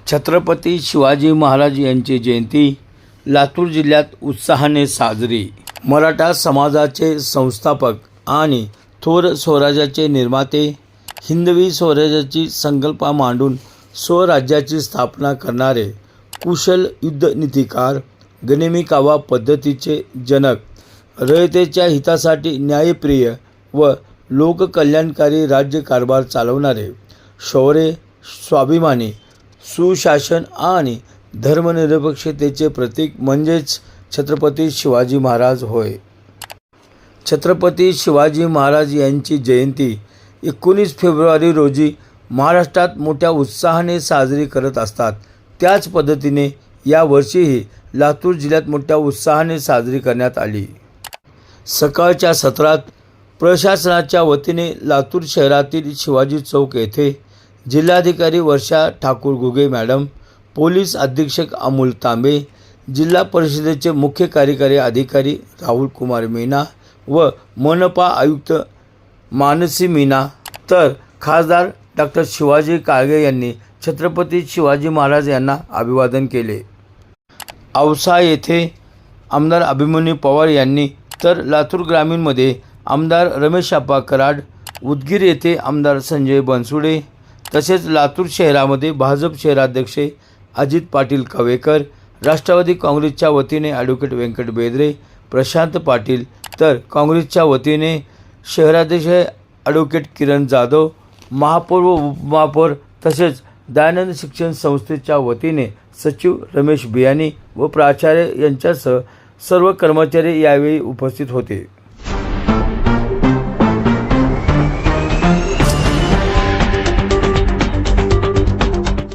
छत्रपती शिवाजी महाराज यांची जयंती लातूर जिल्ह्यात उत्साहाने साजरी। मराठा समाजाचे संस्थापक आणि थोर स्वराज्याचे निर्माते, हिंदवी स्वराज्याची संकल्पना मांडून स्वराज्याची स्थापना करणारे कुशल युद्धनीतिकार, गनिमी कावा पद्धतीचे जनक, रयतेच्या हितासाठी न्यायप्रिय व लोककल्याणकारी राज्यकारभार चालवणारे, शौर्य, स्वाभिमानी, सुशासन आणि धर्मनिरपेक्षतेचे प्रतीक म्हणजेच छत्रपती शिवाजी महाराज होय। छत्रपती शिवाजी महाराज यांची जयंती 19 फेब्रुवारी रोजी महाराष्ट्रात मोठ्या उत्साहाने साजरी करत असतात। त्याच पद्धतीने यावर्षीही लातूर जिल्ह्यात मोठ्या उत्साहाने साजरी करण्यात आली। सकाळच्या सत्रात प्रशासनाच्या वतीने लातूर शहरातील शिवाजी चौक येथे जिल्हाधिकारी वर्षा ठाकूर घुगे मॅडम, पोलीस अधीक्षक अमोल तांबे, जिल्हा परिषदेचे मुख्य कार्यकारी अधिकारी राहुल कुमार मीना व मनपा आयुक्त मानसी मीना, तर खासदार डॉक्टर शिवाजी काळगे यांनी छत्रपती शिवाजी महाराज यांना अभिवादन केले। औसा येथे आमदार अभिमन्यू पवार यांनी, तर लातूर ग्रामीणमध्ये आमदार रमेशआप्पा कराड, उदगीर येथे आमदार संजय बनसुडे, तसेच लातूर शहरामध्ये भाजप शहराध्यक्ष अजित पाटील कवेकर, राष्ट्रवादी काँग्रेसच्या वतीने ॲडव्होकेट व्यंकट बेदरे, प्रशांत पाटील, तर काँग्रेसच्या वतीने शहराध्यक्ष ॲडव्होकेट किरण जाधव, महापौर व उपमहापौर, तसेच दयानंद शिक्षण संस्थेच्या वतीने सचिव रमेश बियाणी व प्राचार्य यांच्यासह सर्व कर्मचारी यावेळी उपस्थित होते।